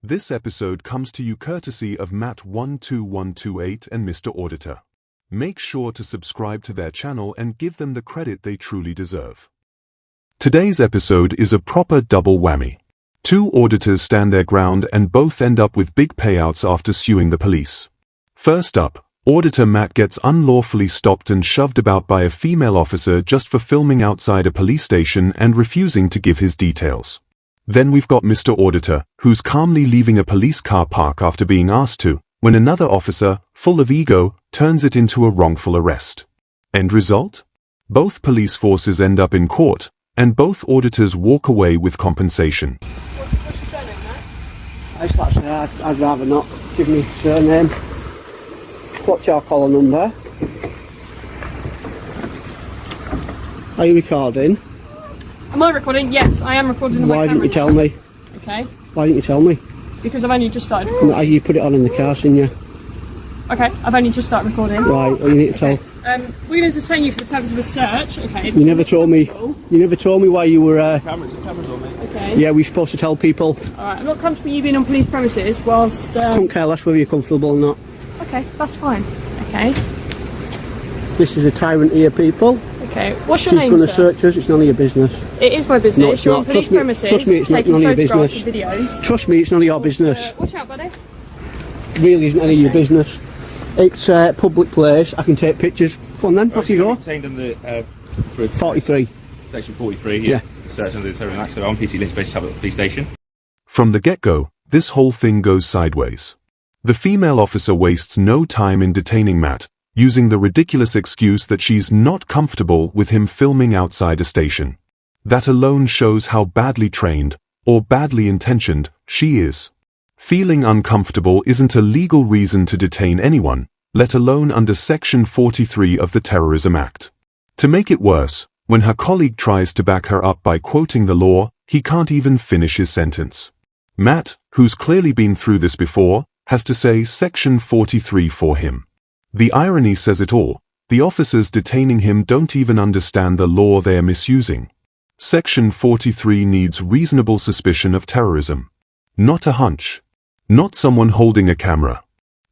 This episode comes to you courtesy of Matt12128 and Mr. Auditor. Make sure to subscribe to their channel and give them the credit they truly deserve. Today's episode is a proper double whammy. Two auditors stand their ground and both end up with big payouts after suing the police. First up, Auditor Matt gets unlawfully stopped and shoved about by a female officer just for filming outside a police station and refusing to give his details. Then we've got Mr. Auditor, who's calmly leaving a police car park after being asked to, when another officer, full of ego, turns it into a wrongful arrest. End result? Both police forces end up in court, and both auditors walk away with compensation. What's your surname, Matt? I'd rather not give me surname. What's your collar number? Are you recording? Am I recording? Yes, I am recording on my camera. Why didn't you tell me? Okay. Why didn't you tell me? Because I've only just started recording. You put it on in the car, didn't you? Okay, I've only just started recording. Right, well you need to tell. We're going to detain you for the purpose of a search. Okay. You never told me. You never told me why you were. Cameras on me. Okay. Yeah, we're supposed to tell people. Alright, I'm not comfortable you being on police premises whilst. Couldn't care less whether you're comfortable or not. Okay, that's fine. Okay. This is a tyrant here, people. Okay. What's your She's name, going to sir? search us. It's none of your business. It is my business. No, it's You're not. on police premises. Trust me, it's not taking none of your photographs business. and videos. Trust me, it's none of your business. Watch out, buddy. Really isn't any of your business. It's a public place. I can take pictures. Come on then, off you go. Contained under 43. Section 43 Yeah. here. Search under the Terrorism Act. So I'm PC Lynch based at the police station. From the get-go, this whole thing goes sideways. The female officer wastes no time in detaining Matt, using the ridiculous excuse that she's not comfortable with him filming outside a station. That alone shows how badly trained, or badly intentioned, she is. Feeling uncomfortable isn't a legal reason to detain anyone, let alone under Section 43 of the Terrorism Act. To make it worse, when her colleague tries to back her up by quoting the law, he can't even finish his sentence. Matt, who's clearly been through this before, has to say Section 43 for him. The irony says it all. The officers detaining him don't even understand the law they're misusing. Section 43 needs reasonable suspicion of terrorism. Not a hunch. Not someone holding a camera.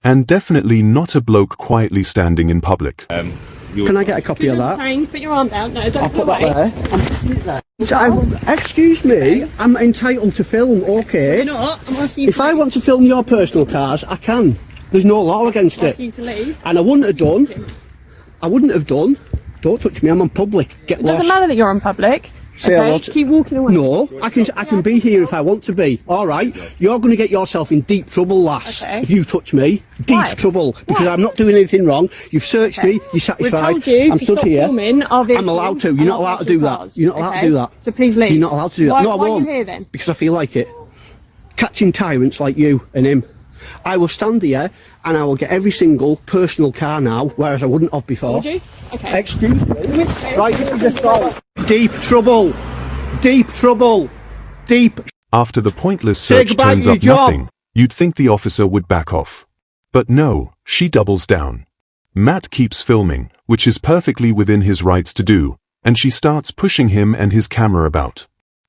And definitely not a bloke quietly standing in public. Can I get a copy of that? Detained, put your arm down. No, don't I'll put away. that there. I'm putting it there. Excuse me, I'm entitled to film, okay? You're not. I'm asking you If I want to film your personal cars, I can. There's no law against I'm it. asking you to leave. And I wouldn't have done. Don't touch me, I'm on public. Get It lost. doesn't matter that you're on public. Say Okay, hello to- keep walking away. No, I can be here if I want to be. All right, you're going to get yourself in deep trouble, lass. Okay. If you touch me, deep Why? trouble because Why? I'm not doing anything wrong. You've searched me. You're satisfied. We've told you I'm to stood stop here. filming our vehicles I'm allowed to. You're and not our allowed to do personal that. cars, You're not allowed okay? to do that. So please leave. You're not allowed to do that. Why, No, I why won't. are you here then? Because I feel like it. Catching tyrants like you and him. I will stand here and I will get every single personal car now, whereas I wouldn't have before. Would you? Okay. Excuse me. Right, this is assault. Deep trouble. Deep trouble. Deep. After the pointless Say search goodbye turns to your up job. nothing, you'd think the officer would back off. But no, she doubles down. Matt keeps filming, which is perfectly within his rights to do, and she starts pushing him and his camera about.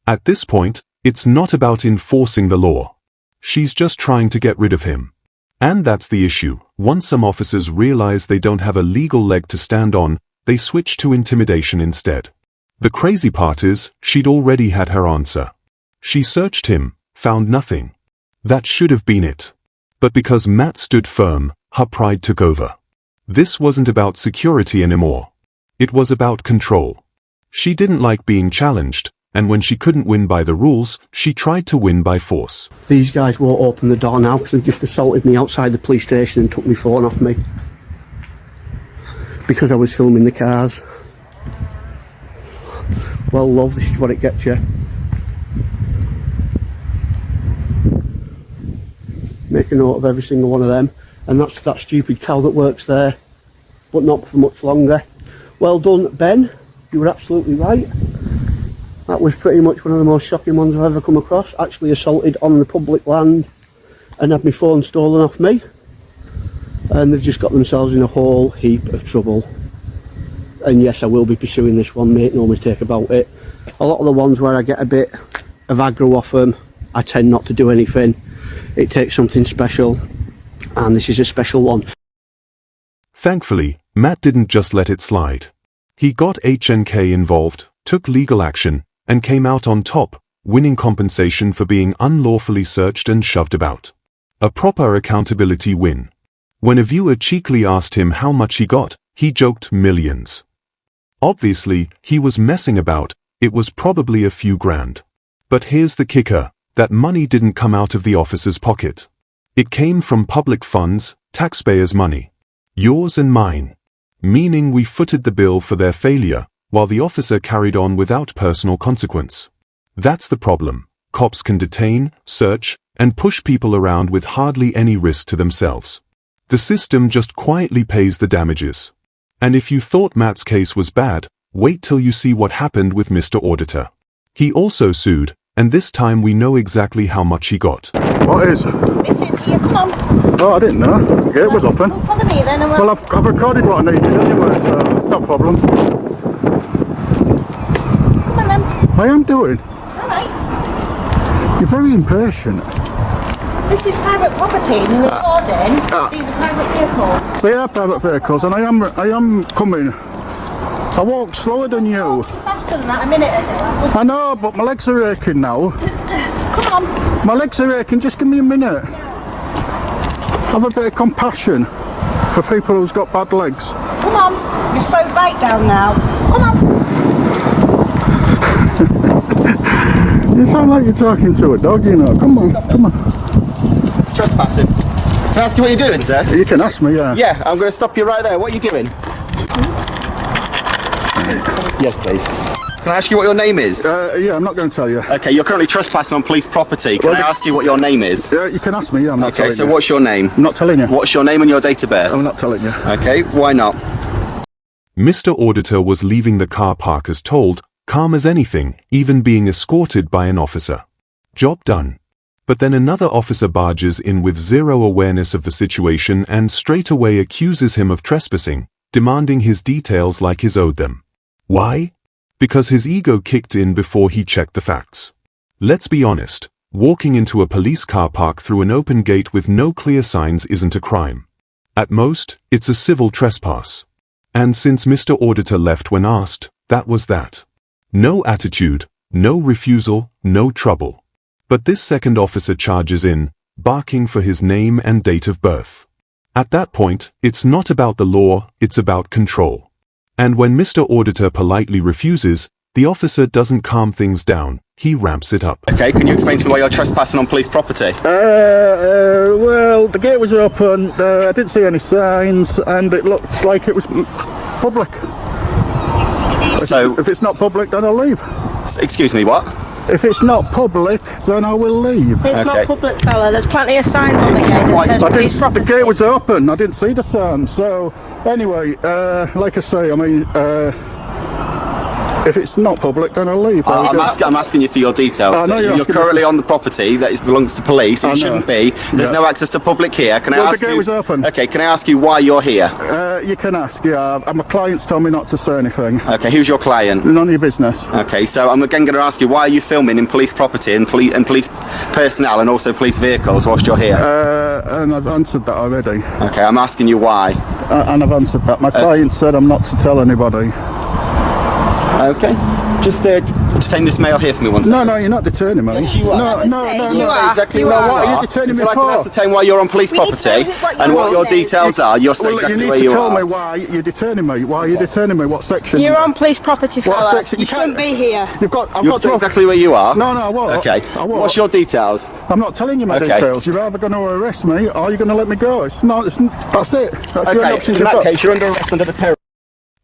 At this point, it's not about enforcing the law. She's just trying to get rid of him. And that's the issue. Once some officers realize they don't have a legal leg to stand on, they switch to intimidation instead. The crazy part is, she'd already had her answer. She searched him, found nothing. That should have been it. But because Matt stood firm, her pride took over. This wasn't about security anymore. It was about control. She didn't like being challenged, and when she couldn't win by the rules, she tried to win by force. These guys won't open the door now because they've just assaulted me outside the police station and took my phone off me. Because I was filming the cars. Well, love, this is what it gets you. Make a note of every single one of them. And that's that stupid cow that works there. But not for much longer. Well done, Ben. You were absolutely right. That was pretty much one of the most shocking ones I've ever come across. Actually assaulted on the public land and had my phone stolen off me. And they've just got themselves in a whole heap of trouble. And yes, I will be pursuing this one, make no mistake about it. A lot of the ones where I get a bit of aggro off them, I tend not to do anything. it takes something special, and this is a special one. Thankfully, Matt didn't just let it slide. He got HNK involved, took legal action, and came out on top, winning compensation for being unlawfully searched and shoved about. A proper accountability win. When a viewer cheekily asked him how much he got, he joked millions. Obviously, he was messing about, it was probably a few grand. But here's the kicker, that money didn't come out of the officer's pocket. It came from public funds, taxpayers' money. Yours and mine. Meaning we footed the bill for their failure, while the officer carried on without personal consequence. That's the problem. Cops can detain, search, and push people around with hardly any risk to themselves. The system just quietly pays the damages. And if you thought Matt's case was bad, wait till you see what happened with Mr. Auditor. He also sued, and this time we know exactly how much he got. What is? This is here, come on. Oh, I didn't know. The gate was open. Well, follow me then. And Well, I've recorded what I needed anyway, so no problem. Come on then. I am doing. Alright. You're very impatient. This is private property and you're recording. These are private vehicles. They are private vehicles, and I am coming. I walked slower than you. Faster than that a minute ago. I know, but my legs are aching now. Come on. My legs are aching, just give me a minute. Have a bit of compassion for people who's got bad legs. Come on. You're so right down now. Come on. You sound like you're talking to a dog, you know. Come on, come on. It's trespassing. Can I ask you what you're doing, sir? You can ask me, yeah. Yeah, I'm going to stop you right there. What are you doing? Yes, please. Can I ask you what your name is? Yeah, I'm not going to tell you. Okay, you're currently trespassing on police property. Can I ask you what your name is? You can ask me, yeah, I'm not telling Okay, so you. what's your name? I'm not telling you. What's your name and your date of birth? I'm not telling you. Okay, why not? Mr. Auditor was leaving the car park as told, calm as anything, even being escorted by an officer. Job done. But then another officer barges in with zero awareness of the situation and straight away accuses him of trespassing, demanding his details like he's owed them. Why? Because his ego kicked in before he checked the facts. Let's be honest, walking into a police car park through an open gate with no clear signs isn't a crime. At most, it's a civil trespass. And since Mr. Auditor left when asked, that was that. No attitude, no refusal, no trouble. But this second officer charges in, barking for his name and date of birth. At that point, it's not about the law, it's about control. And when Mr. Auditor politely refuses, the officer doesn't calm things down, he ramps it up. Okay, can you explain to me why you're trespassing on police property? Well, the gate was open, I didn't see any signs, and it looked like it was public. So, If it's not public, then I'll leave. excuse me, what? If it's not public, then I will leave. It's Okay. not public, fella. There's plenty of signs on the gate that says I police didn't, property. the gate was open, I didn't see the sign. So, anyway, like I say, I mean, if it's not public, then I'll leave. I'm asking you for your details. I know you're You're asking currently on the property that belongs to police. I You know. shouldn't be. There's Yeah. no access to public here. Can I Well, the ask gate you? was open. Okay, can I ask you why you're here? You can ask, yeah. My clients told me not to say anything. Okay, who's your client? None of your business. Okay, so I'm again going to ask you, why are you filming in police property and police personnel and also police vehicles whilst you're here? And I've answered that already. Okay, I'm asking you why. And I've answered that. My client said I'm not to tell anybody. Okay, just detain this male here for me one second. No, you're not detaining me. Yes, you are. No, You are. Exactly You where are. you What are you are. detaining me Until I can for? ascertain why you're on police We need to property know what and your what your name is. details are, you'll say Well, exactly you need where to you tell me are. why you're detaining me. Why are you detaining me? What section? You're on police property, What fella. section? You You can't- shouldn't be here. I've You'll got say to. exactly where you are. No, I won't. Okay. I won't. What's your details? I'm not telling you my Okay. details. You're either going to arrest me or you're going to let me go. That's it. That's the only Okay, options in you've that got. case, you're under arrest under the terror.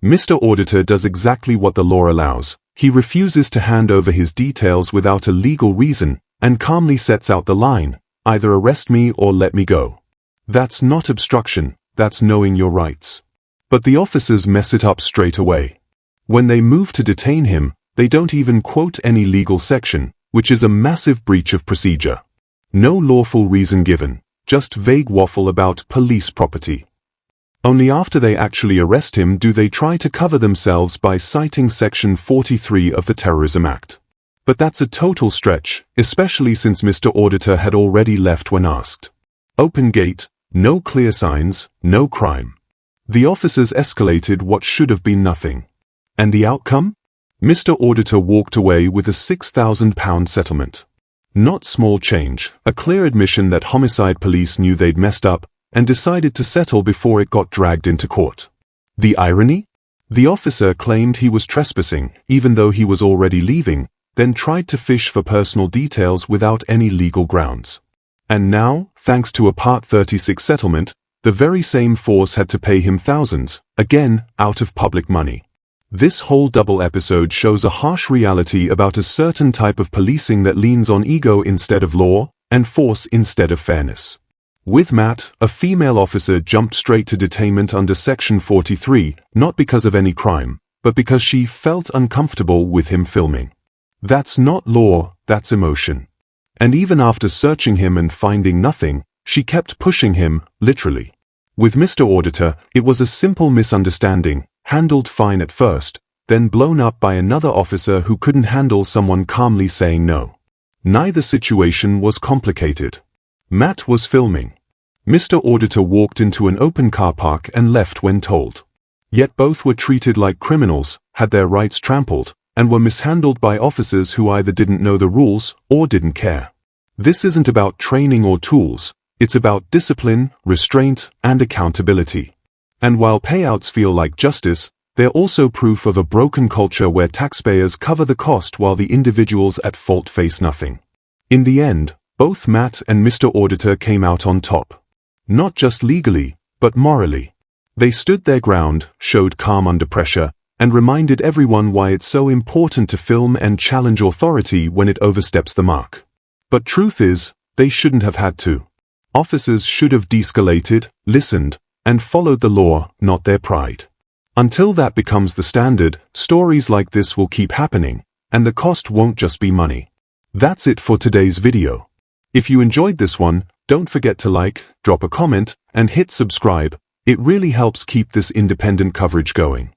Mr. Auditor does exactly what the law allows. He refuses to hand over his details without a legal reason, and calmly sets out the line, either arrest me or let me go. That's not obstruction, that's knowing your rights. But the officers mess it up straight away. When they move to detain him, they don't even quote any legal section, which is a massive breach of procedure. No lawful reason given, just vague waffle about police property. Only after they actually arrest him do they try to cover themselves by citing Section 43 of the Terrorism Act. But that's a total stretch, especially since Mr. Auditor had already left when asked. Open gate, no clear signs, no crime. The officers escalated what should have been nothing. And the outcome? Mr. Auditor walked away with a £6,000 settlement. Not small change, a clear admission that homicide police knew they'd messed up and decided to settle before it got dragged into court. The irony? The officer claimed he was trespassing, even though he was already leaving, then tried to fish for personal details without any legal grounds. And now, thanks to a Part 36 settlement, the very same force had to pay him thousands, again, out of public money. This whole double episode shows a harsh reality about a certain type of policing that leans on ego instead of law, and force instead of fairness. With Matt, a female officer jumped straight to detainment under Section 43, not because of any crime, but because she felt uncomfortable with him filming. That's not law, that's emotion. And even after searching him and finding nothing, she kept pushing him, literally. With Mr. Auditor, it was a simple misunderstanding, handled fine at first, then blown up by another officer who couldn't handle someone calmly saying no. Neither situation was complicated. Matt was filming. Mr. Auditor walked into an open car park and left when told. Yet both were treated like criminals, had their rights trampled, and were mishandled by officers who either didn't know the rules or didn't care. This isn't about training or tools, it's about discipline, restraint, and accountability. And while payouts feel like justice, they're also proof of a broken culture where taxpayers cover the cost while the individuals at fault face nothing. In the end, both Matt and Mr. Auditor came out on top. Not just legally, but morally. They stood their ground, showed calm under pressure, and reminded everyone why it's so important to film and challenge authority when it oversteps the mark. But truth is, they shouldn't have had to. Officers should have de-escalated, listened, and followed the law, not their pride. Until that becomes the standard, stories like this will keep happening, and the cost won't just be money. That's it for today's video. If you enjoyed this one, don't forget to like, drop a comment, and hit subscribe. It really helps keep this independent coverage going.